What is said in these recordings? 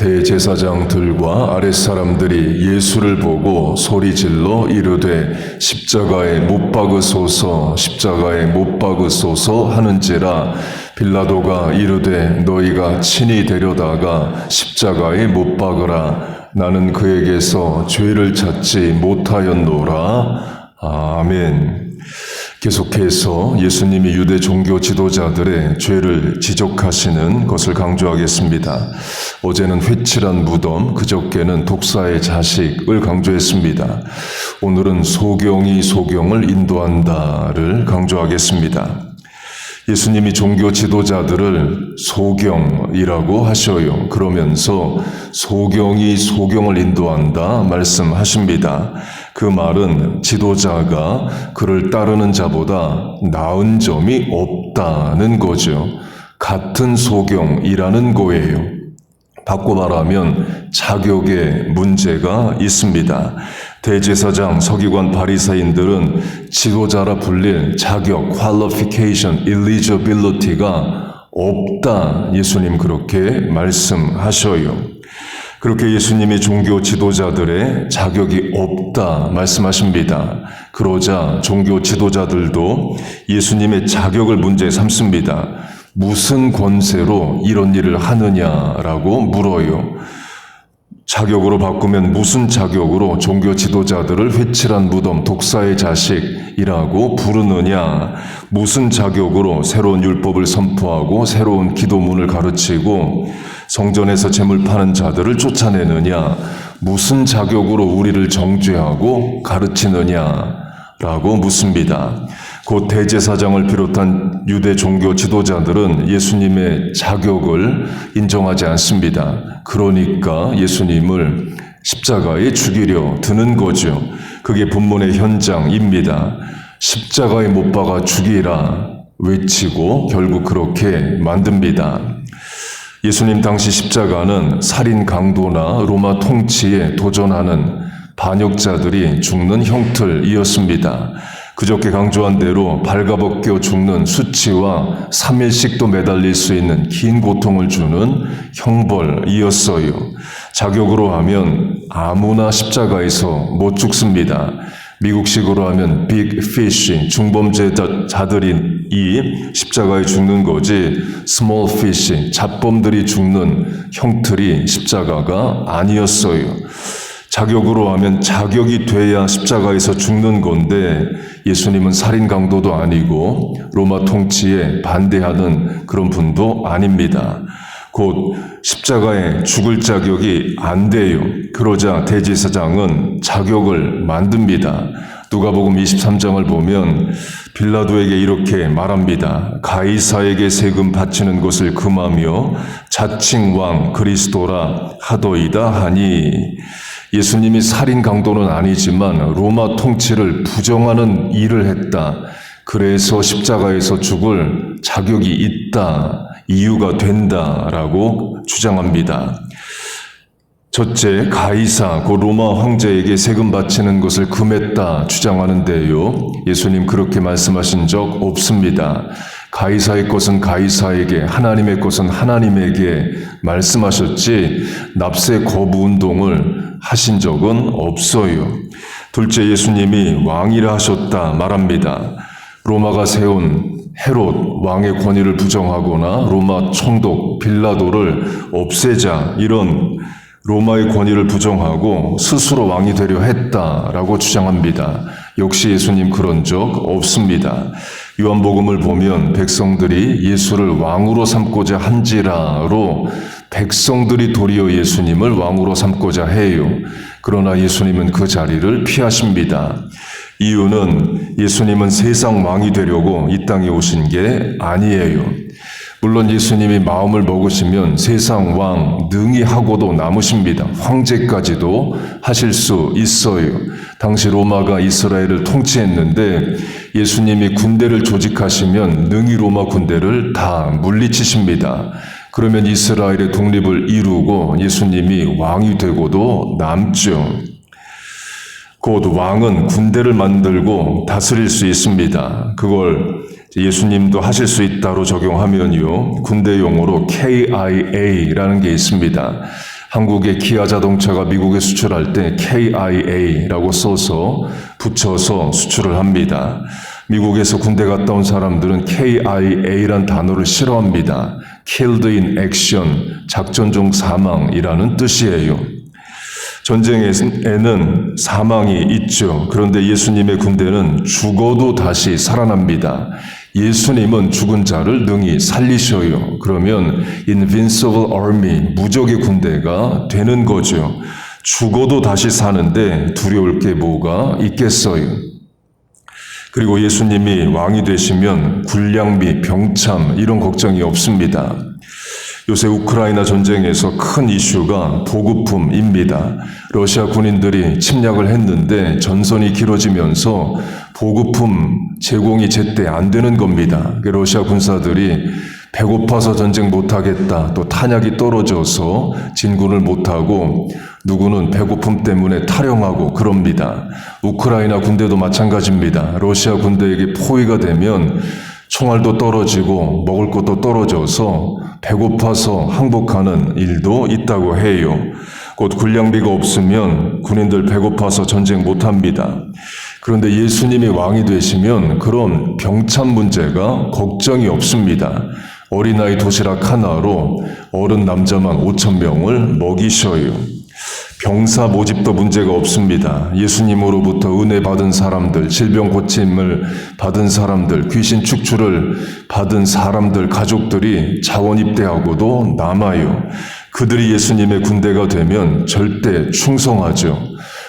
대제사장들과 아랫사람들이 예수를 보고 소리질러 이르되 십자가에 못 박으소서 십자가에 못 박으소서 하는지라. 빌라도가 이르되 너희가 친히 데려다가 십자가에 못 박으라. 나는 그에게서 죄를 찾지 못하였노라. 아멘. 계속해서 예수님이 유대 종교 지도자들의 죄를 지적하시는 것을 강조하겠습니다. 어제는 회칠한 무덤, 그저께는 독사의 자식을 강조했습니다. 오늘은 소경이 소경을 인도한다를 강조하겠습니다. 예수님이 종교 지도자들을 소경이라고 하셔요. 그러면서 소경이 소경을 인도한다 말씀하십니다. 그 말은 지도자가 그를 따르는 자보다 나은 점이 없다는 거죠. 같은 소경이라는 거예요. 바꿔 말하면 자격에 문제가 있습니다. 대제사장, 서기관, 바리새인들은 지도자라 불릴 자격, qualification, eligibility가 없다. 예수님 그렇게 말씀하셔요. 그렇게 예수님이 종교 지도자들의 자격이 없다 말씀하십니다. 그러자 종교 지도자들도 예수님의 자격을 문제 삼습니다. 무슨 권세로 이런 일을 하느냐라고 물어요. 자격으로 바꾸면 무슨 자격으로 종교 지도자들을 회칠한 무덤, 독사의 자식이라고 부르느냐? 무슨 자격으로 새로운 율법을 선포하고 새로운 기도문을 가르치고 성전에서 재물 파는 자들을 쫓아내느냐? 무슨 자격으로 우리를 정죄하고 가르치느냐라고 묻습니다. 곧 대제사장을 비롯한 유대 종교 지도자들은 예수님의 자격을 인정하지 않습니다. 그러니까 예수님을 십자가에 죽이려 드는 거죠. 그게 본문의 현장입니다. 십자가에 못 박아 죽이라 외치고 결국 그렇게 만듭니다. 예수님 당시 십자가는 살인 강도나 로마 통치에 도전하는 반역자들이 죽는 형틀이었습니다. 그저께 강조한 대로 발가벗겨 죽는 수치와 3일씩도 매달릴 수 있는 긴 고통을 주는 형벌이었어요. 자격으로 하면 아무나 십자가에서 못 죽습니다. 미국식으로 하면 빅 피쉬, 중범죄자들이 이 십자가에 죽는 거지 스몰 피쉬, 잡범들이 죽는 형틀이 십자가가 아니었어요. 자격으로 하면 자격이 돼야 십자가에서 죽는 건데 예수님은 살인 강도도 아니고 로마 통치에 반대하는 그런 분도 아닙니다. 곧 십자가에 죽을 자격이 안 돼요. 그러자 대제사장은 자격을 만듭니다. 누가복음 23장을 보면 빌라도에게 이렇게 말합니다. 가이사에게 세금 바치는 것을 금하며 자칭 왕 그리스도라 하더이다 하니. 예수님이 살인 강도는 아니지만 로마 통치를 부정하는 일을 했다. 그래서 십자가에서 죽을 자격이 있다. 이유가 된다라고 주장합니다. 첫째, 가이사, 그 로마 황제에게 세금 바치는 것을 금했다 주장하는데요. 예수님 그렇게 말씀하신 적 없습니다. 가이사의 것은 가이사에게, 하나님의 것은 하나님에게 말씀하셨지 납세 거부 운동을 하신 적은 없어요. 둘째, 예수님이 왕이라 하셨다 말합니다. 로마가 세운 헤롯 왕의 권위를 부정하거나 로마 총독 빌라도를 없애자 이런 로마의 권위를 부정하고 스스로 왕이 되려 했다라고 주장합니다. 역시 예수님 그런 적 없습니다. 요한복음을 보면 백성들이 예수를 왕으로 삼고자 한지라로 백성들이 도리어 예수님을 왕으로 삼고자 해요. 그러나 예수님은 그 자리를 피하십니다. 이유는 예수님은 세상 왕이 되려고 이 땅에 오신 게 아니에요. 물론 예수님이 마음을 먹으시면 세상 왕 능히 하고도 남으십니다. 황제까지도 하실 수 있어요. 당시 로마가 이스라엘을 통치했는데 예수님이 군대를 조직하시면 능히 로마 군대를 다 물리치십니다. 그러면 이스라엘의 독립을 이루고 예수님이 왕이 되고도 남죠. 곧 왕은 군대를 만들고 다스릴 수 있습니다. 그걸 예수님도 하실 수 있다로 적용하면요. 군대 용어로 KIA라는 게 있습니다. 한국의 기아 자동차가 미국에 수출할 때 KIA라고 써서 붙여서 수출을 합니다. 미국에서 군대 갔다 온 사람들은 KIA란 단어를 싫어합니다. Killed in Action, 작전 중 사망이라는 뜻이에요. 전쟁에는 사망이 있죠. 그런데 예수님의 군대는 죽어도 다시 살아납니다. 예수님은 죽은 자를 능히 살리셔요. 그러면 Invincible Army, 무적의 군대가 되는 거죠. 죽어도 다시 사는데 두려울 게 뭐가 있겠어요. 그리고 예수님이 왕이 되시면 군량미, 병참 이런 걱정이 없습니다. 요새 우크라이나 전쟁에서 큰 이슈가 보급품입니다. 러시아 군인들이 침략을 했는데 전선이 길어지면서 보급품 제공이 제때 안 되는 겁니다. 러시아 군사들이 배고파서 전쟁 못하겠다, 또 탄약이 떨어져서 진군을 못하고 누구는 배고픔 때문에 탈영하고 그럽니다. 우크라이나 군대도 마찬가지입니다. 러시아 군대에게 포위가 되면 총알도 떨어지고 먹을 것도 떨어져서 배고파서 항복하는 일도 있다고 해요. 곧 군량비가 없으면 군인들 배고파서 전쟁 못합니다. 그런데 예수님이 왕이 되시면 그런 병참 문제가 걱정이 없습니다. 어린아이 도시락 하나로 어른 남자만 5,000명을 먹이셔요. 병사 모집도 문제가 없습니다. 예수님으로부터 은혜 받은 사람들, 질병 고침을 받은 사람들, 귀신 축출을 받은 사람들, 가족들이 자원 입대하고도 남아요. 그들이 예수님의 군대가 되면 절대 충성하죠.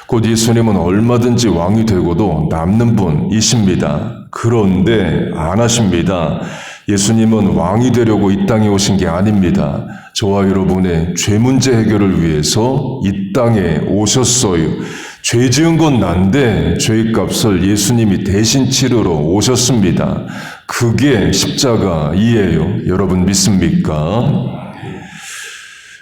곧 예수님은 얼마든지 왕이 되고도 남는 분이십니다. 그런데 안 하십니다. 예수님은 왕이 되려고 이 땅에 오신 게 아닙니다. 저와 여러분의 죄 문제 해결을 위해서 이 땅에 오셨어요. 죄 지은 건 난데 죄의 값을 예수님이 대신 치르러 오셨습니다. 그게 십자가이에요. 여러분 믿습니까?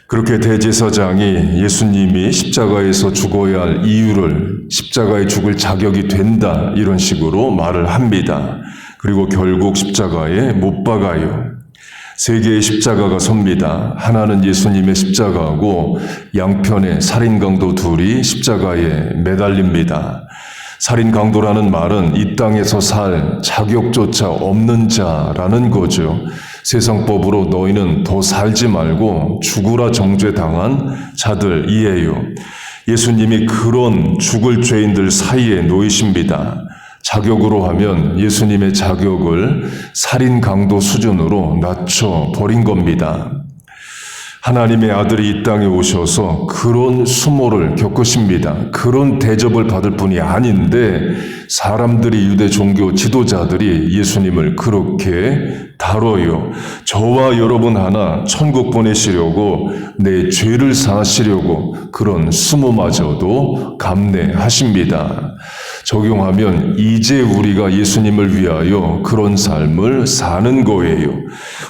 그렇게 대제사장이 예수님이 십자가에서 죽어야 할 이유를 십자가에 죽을 자격이 된다 이런 식으로 말을 합니다. 그리고 결국 십자가에 못 박아요. 세 개의 십자가가 섭니다. 하나는 예수님의 십자가고 양편에 살인강도 둘이 십자가에 매달립니다. 살인강도라는 말은 이 땅에서 살 자격조차 없는 자라는 거죠. 세상법으로 너희는 더 살지 말고 죽으라 정죄당한 자들이에요. 예수님이 그런 죽을 죄인들 사이에 놓이십니다. 자격으로 하면 예수님의 자격을 살인 강도 수준으로 낮춰버린 겁니다. 하나님의 아들이 이 땅에 오셔서 그런 수모를 겪으십니다. 그런 대접을 받을 뿐이 아닌데 사람들이 유대 종교 지도자들이 예수님을 그렇게 다뤄요. 저와 여러분 하나 천국 보내시려고 내 죄를 사하시려고 그런 수모마저도 감내하십니다. 적용하면 이제 우리가 예수님을 위하여 그런 삶을 사는 거예요.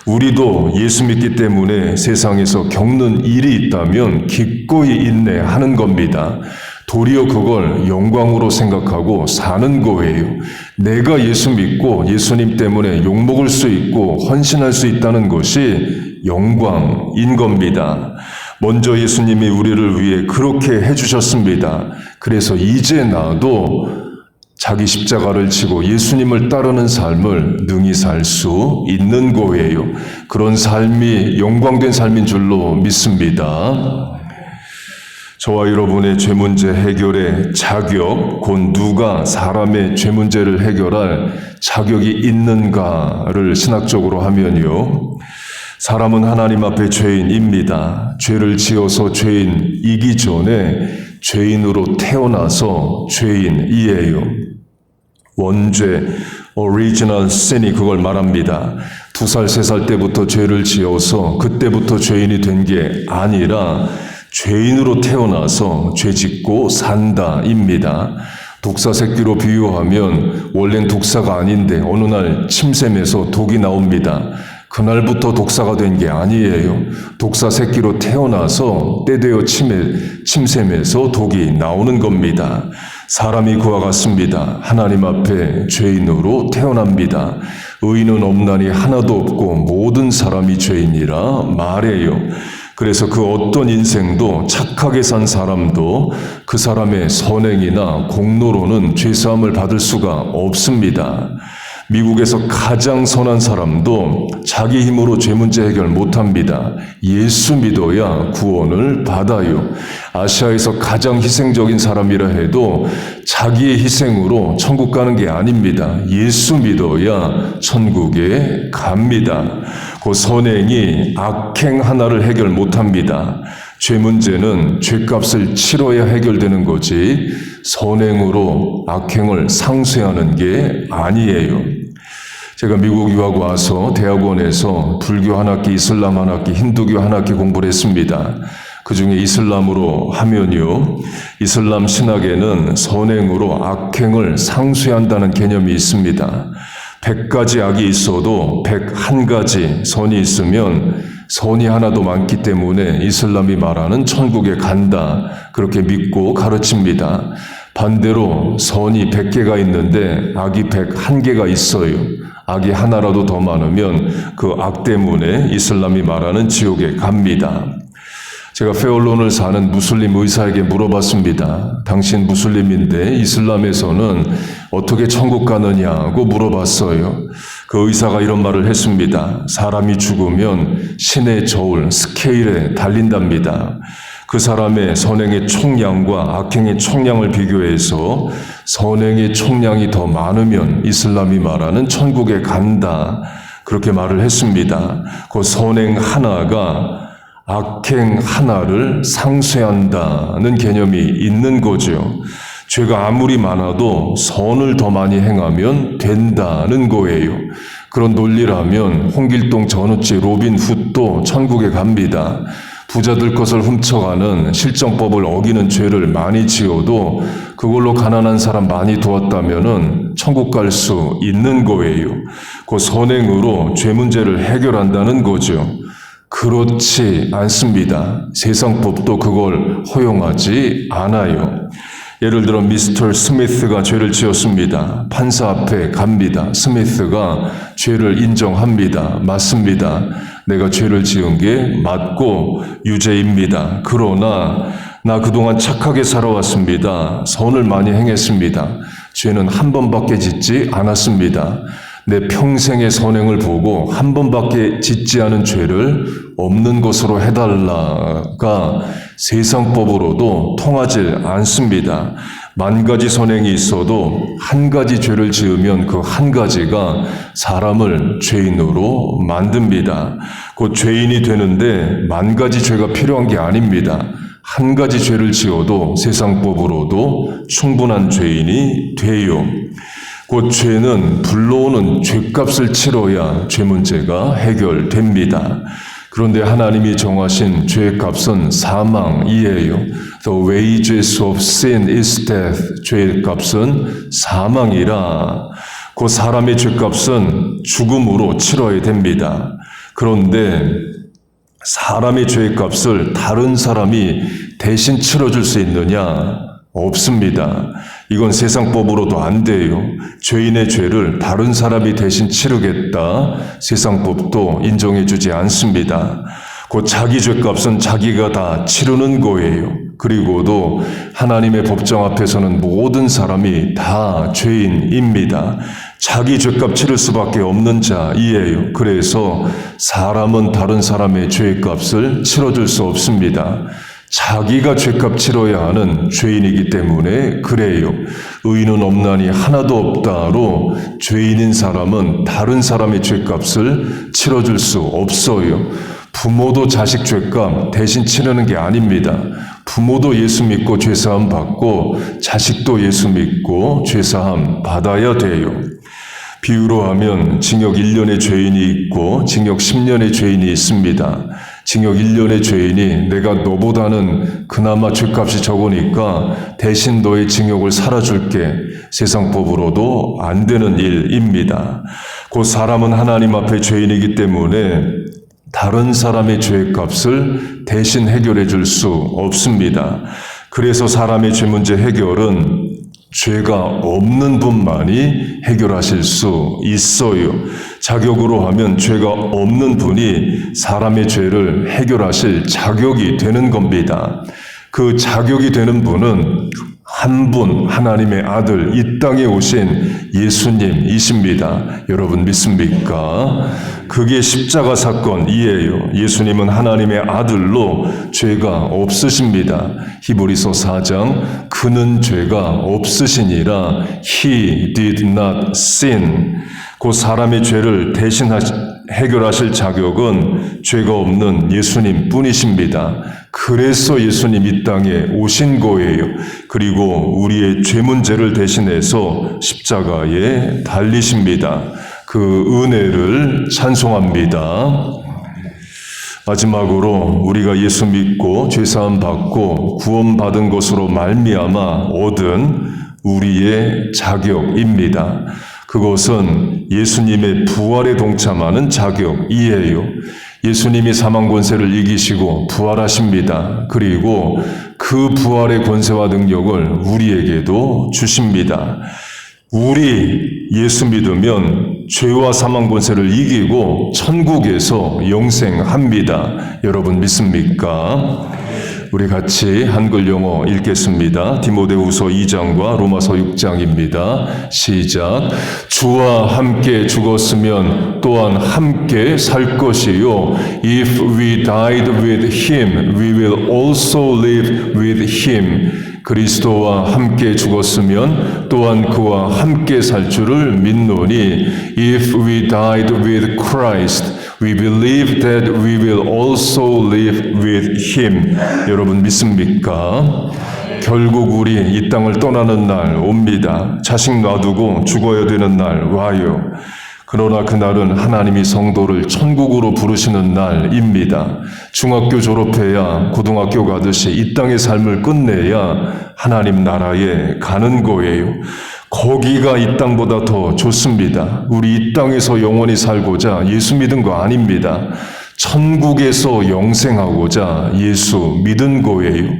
우리도 예수 믿기 때문에 세상에서 겪는 일이 있다면 기꺼이 인내하는 겁니다. 도리어 그걸 영광으로 생각하고 사는 거예요. 내가 예수 믿고 예수님 때문에 욕먹을 수 있고 헌신할 수 있다는 것이 영광인 겁니다. 먼저 예수님이 우리를 위해 그렇게 해주셨습니다. 그래서 이제 나도 자기 십자가를 지고 예수님을 따르는 삶을 능히 살 수 있는 거예요. 그런 삶이 영광된 삶인 줄로 믿습니다. 저와 여러분의 죄 문제 해결의 자격, 곧 누가 사람의 죄 문제를 해결할 자격이 있는가를 신학적으로 하면요. 사람은 하나님 앞에 죄인입니다. 죄를 지어서 죄인이기 전에 죄인으로 태어나서 죄인이에요. 원죄, original sin이 그걸 말합니다. 2살, 3살 때부터 죄를 지어서 그때부터 죄인이 된 게 아니라 죄인으로 태어나서 죄 짓고 산다입니다. 독사 새끼로 비유하면 원래는 독사가 아닌데 어느 날 침샘에서 독이 나옵니다. 그날부터 독사가 된 게 아니에요. 독사 새끼로 태어나서 때되어 침샘에서 독이 나오는 겁니다. 사람이 그와 같습니다. 하나님 앞에 죄인으로 태어납니다. 의인은 없나니 하나도 없고 모든 사람이 죄인이라 말해요. 그래서 그 어떤 인생도 착하게 산 사람도 그 사람의 선행이나 공로로는 죄사함을 받을 수가 없습니다. 미국에서 가장 선한 사람도 자기 힘으로 죄 문제 해결 못합니다. 예수 믿어야 구원을 받아요. 아시아에서 가장 희생적인 사람이라 해도 자기의 희생으로 천국 가는 게 아닙니다. 예수 믿어야 천국에 갑니다. 그 선행이 악행 하나를 해결 못합니다. 죄 문제는 죄값을 치러야 해결되는 거지 선행으로 악행을 상쇄하는 게 아니에요. 제가 미국 유학 와서 대학원에서 불교 한 학기, 이슬람 한 학기, 힌두교 한 학기 공부를 했습니다. 그 중에 이슬람으로 하면요, 이슬람 신학에는 선행으로 악행을 상쇄한다는 개념이 있습니다. 100가지 악이 있어도 101가지 선이 있으면 선이 하나도 많기 때문에 이슬람이 말하는 천국에 간다. 그렇게 믿고 가르칩니다. 반대로 선이 100개가 있는데 악이 101개가 있어요. 악이 하나라도 더 많으면 그 악 때문에 이슬람이 말하는 지옥에 갑니다. 제가 페올론을 사는 무슬림 의사에게 물어봤습니다. 당신 무슬림인데 이슬람에서는 어떻게 천국 가느냐고 물어봤어요. 그 의사가 이런 말을 했습니다. 사람이 죽으면 신의 저울, 스케일에 달린답니다. 그 사람의 선행의 총량과 악행의 총량을 비교해서 선행의 총량이 더 많으면 이슬람이 말하는 천국에 간다. 그렇게 말을 했습니다. 그 선행 하나가 악행 하나를 상쇄한다는 개념이 있는 거죠. 죄가 아무리 많아도 선을 더 많이 행하면 된다는 거예요. 그런 논리라면 홍길동, 전우치, 로빈 훗도 천국에 갑니다. 부자들 것을 훔쳐가는 실정법을 어기는 죄를 많이 지어도 그걸로 가난한 사람 많이 도왔다면은 천국 갈 수 있는 거예요. 그 선행으로 죄 문제를 해결한다는 거죠. 그렇지 않습니다. 세상 법도 그걸 허용하지 않아요. 예를 들어 미스터 스미스가 죄를 지었습니다. 판사 앞에 갑니다. 스미스가 죄를 인정합니다. 맞습니다. 내가 죄를 지은 게 맞고 유죄입니다. 그러나 나 그동안 착하게 살아왔습니다. 선을 많이 행했습니다. 죄는 한 번밖에 짓지 않았습니다. 내 평생의 선행을 보고 한 번밖에 짓지 않은 죄를 없는 것으로 해달라가 세상법으로도 통하지 않습니다. 10,000가지 선행이 있어도 한 가지 죄를 지으면 그 한 가지가 사람을 죄인으로 만듭니다. 그 죄인이 되는데 10,000가지 죄가 필요한 게 아닙니다. 한 가지 죄를 지어도 세상법으로도 충분한 죄인이 돼요. 그 죄는 불러오는 죄값을 치러야 죄 문제가 해결됩니다. 그런데 하나님이 정하신 죄값은 사망이에요. The wages of sin is death. 죄값은 사망이라. 그 사람의 죄값은 죽음으로 치러야 됩니다. 그런데 사람의 죄값을 다른 사람이 대신 치러줄 수 있느냐? 없습니다. 이건 세상법으로도 안 돼요. 죄인의 죄를 다른 사람이 대신 치르겠다. 세상법도 인정해주지 않습니다. 그 자기 죄값은 자기가 다 치르는 거예요. 그리고도 하나님의 법정 앞에서는 모든 사람이 다 죄인입니다. 자기 죄값 치를 수밖에 없는 자이에요. 그래서 사람은 다른 사람의 죄값을 치러줄 수 없습니다. 자기가 죄값 치러야 하는 죄인이기 때문에 그래요. 의인은 없나니 하나도 없다로 죄인인 사람은 다른 사람의 죄값을 치러줄 수 없어요. 부모도 자식 죄값 대신 치르는 게 아닙니다. 부모도 예수 믿고 죄사함 받고 자식도 예수 믿고 죄사함 받아야 돼요. 비유로 하면 징역 1년의 죄인이 있고 징역 10년의 죄인이 있습니다. 징역 1년의 죄인이 내가 너보다는 그나마 죄값이 적으니까 대신 너의 징역을 살아줄게. 세상법으로도 안 되는 일입니다. 그 사람은 하나님 앞에 죄인이기 때문에 다른 사람의 죄값을 대신 해결해 줄 수 없습니다. 그래서 사람의 죄 문제 해결은 죄가 없는 분만이 해결하실 수 있어요. 자격으로 하면 죄가 없는 분이 사람의 죄를 해결하실 자격이 되는 겁니다. 그 자격이 되는 분은 한 분, 하나님의 아들, 이 땅에 오신 예수님이십니다. 여러분 믿습니까? 그게 십자가 사건이에요. 예수님은 하나님의 아들로 죄가 없으십니다. 히브리서 4장, 그는 죄가 없으시니라. He did not sin. 그 사람의 죄를 대신 해결하실 자격은 죄가 없는 예수님 뿐이십니다. 그래서 예수님 이 땅에 오신 거예요. 그리고 우리의 죄 문제를 대신해서 십자가에 달리십니다. 그 은혜를 찬송합니다. 마지막으로 우리가 예수 믿고 죄사함 받고 구원받은 것으로 말미암아 얻은 우리의 자격입니다. 그것은 예수님의 부활에 동참하는 자격이에요. 예수님이 사망 권세를 이기시고 부활하십니다. 그리고 그 부활의 권세와 능력을 우리에게도 주십니다. 우리 예수 믿으면 죄와 사망 권세를 이기고 천국에서 영생합니다. 여러분 믿습니까? 우리 같이 한글 영어 읽겠습니다. 디모데후서 2장과 로마서 6장입니다. 시작. 주와 함께 죽었으면 또한 함께 살 것이요. If we died with him, we will also live with him. 그리스도와 함께 죽었으면 또한 그와 함께 살 줄을 믿노니 If we died with Christ, we believe that we will also live with Him. 여러분 믿습니까? 결국 우리 이 땅을 떠나는 날 옵니다. 자식 놔두고 죽어야 되는 날 와요. 그러나 그날은 하나님이 성도를 천국으로 부르시는 날입니다. 중학교 졸업해야 고등학교 가듯이 이 땅의 삶을 끝내야 하나님 나라에 가는 거예요. 거기가 이 땅보다 더 좋습니다. 우리 이 땅에서 영원히 살고자 예수 믿은 거 아닙니다. 천국에서 영생하고자 예수 믿은 거예요.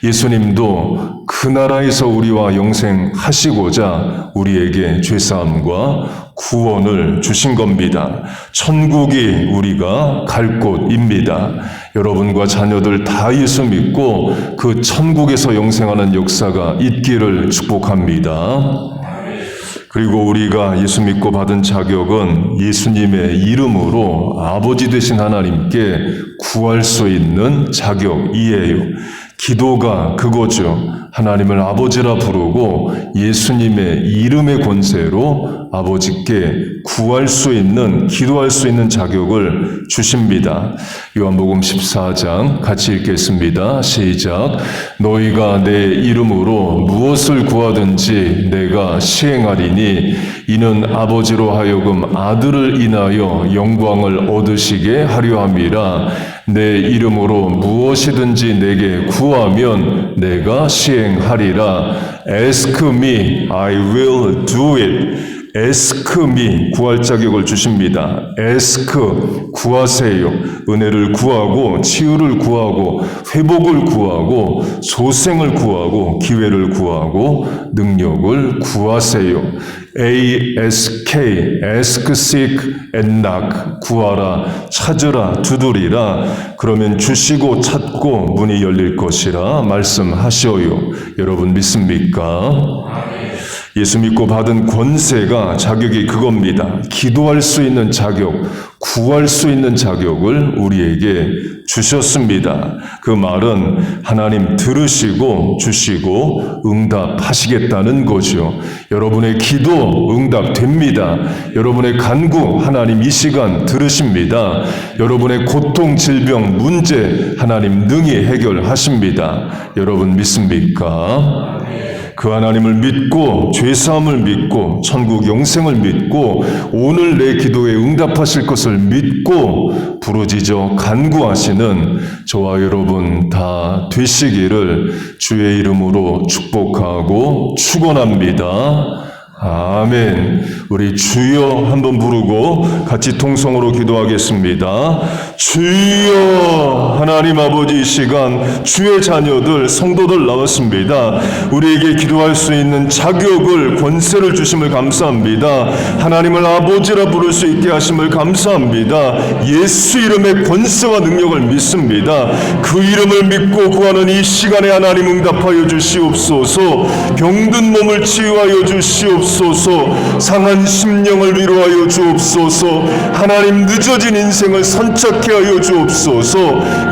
예수님도 그 나라에서 우리와 영생하시고자 우리에게 죄사함과 구원을 주신 겁니다. 천국이 우리가 갈 곳입니다. 여러분과 자녀들 다 예수 믿고 그 천국에서 영생하는 역사가 있기를 축복합니다. 그리고 우리가 예수 믿고 받은 자격은 예수님의 이름으로 아버지 되신 하나님께 구할 수 있는 자격이에요. 기도가 그거죠. 하나님을 아버지라 부르고 예수님의 이름의 권세로 아버지께 구할 수 있는, 기도할 수 있는 자격을 주십니다. 요한복음 14장 같이 읽겠습니다. 시작. 너희가 내 이름으로 무엇을 구하든지 내가 시행하리니 이는 아버지로 하여금 아들을 인하여 영광을 얻으시게 하려 함이라. 내 이름으로 무엇이든지 내게 구하면 내가 시행하리라. Ask me, I will do it. Ask me, 구할 자격을 주십니다. Ask, 구하세요. 은혜를 구하고, 치유를 구하고, 회복을 구하고, 소생을 구하고, 기회를 구하고, 능력을 구하세요. ASK, ask, seek, and knock. 구하라, 찾으라, 두드리라. 그러면 주시고 찾고 문이 열릴 것이라 말씀하셔요. 여러분 믿습니까? 예수 믿고 받은 권세가, 자격이 그겁니다. 기도할 수 있는 자격, 구할 수 있는 자격을 우리에게 주셨습니다. 그 말은 하나님 들으시고 주시고 응답하시겠다는 거죠. 여러분의 기도 응답됩니다. 여러분의 간구 하나님 이 시간 들으십니다. 여러분의 고통, 질병, 문제 하나님 능히 해결하십니다. 여러분 믿습니까? 그 하나님을 믿고 죄사함을 믿고 천국 영생을 믿고 오늘 내 기도에 응답하실 것을 믿고 부르짖어 간구하시는 저와 여러분 다 되시기를 주의 이름으로 축복하고 축원합니다. 아멘. 우리 주여 한번 부르고 같이 통성으로 기도하겠습니다. 주여. 하나님 아버지, 이 시간 주의 자녀들 성도들 나왔습니다. 우리에게 기도할 수 있는 자격을 권세를 주심을 감사합니다. 하나님을 아버지라 부를 수 있게 하심을 감사합니다. 예수 이름의 권세와 능력을 믿습니다. 그 이름을 믿고 구하는 이 시간에 하나님 응답하여 주시옵소서. 병든 몸을 치유하여 주시옵소서. 상한 심령을 위로하여 주옵소서. 하나님 늦어진 인생을 선착케 하여 주옵소서.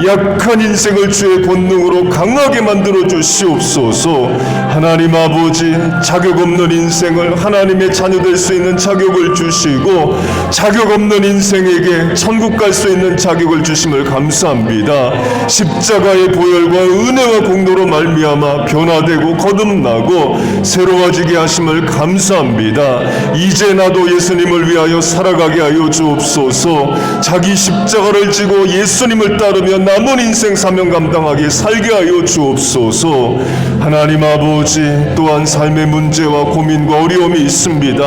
약한 인생을 주의 권능으로 강하게 만들어 주시옵소서. 하나님 아버지, 자격 없는 인생을 하나님의 자녀 될 수 있는 자격을 주시고 자격 없는 인생에게 천국 갈 수 있는 자격을 주심을 감사합니다. 십자가의 보혈과 은혜와 공로로 말미암아 변화되고 거듭나고 새로워지게 하심을 감사합니다. 이제 나도 예수님을 위하여 살아가게 하여 주옵소서. 자기 십자가를 지고 예수님을 따르며 남은 인생 사명 감당하게 살게 하여 주옵소서. 하나님 아버지, 또한 삶의 문제와 고민과 어려움이 있습니다.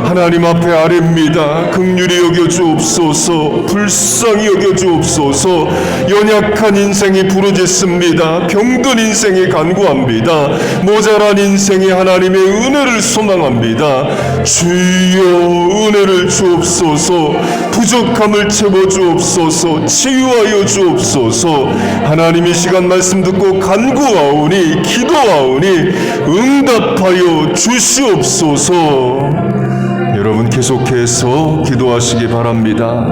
하나님 앞에 아뢰입니다. 긍휼히 여겨 주옵소서. 불쌍히 여겨 주옵소서. 연약한 인생이 부르짖습니다. 병든 인생이 간구합니다. 모자란 인생이 하나님의 은혜를 소망합니다. 주여, 은혜를 주옵소서. 부족함을 채워 주옵소서. 치유하여 주옵소서. 하나님, 이 시간 말씀 듣고 간구하오니 기도하오니 응답하여 주시옵소서. 여러분 계속해서 기도하시기 바랍니다.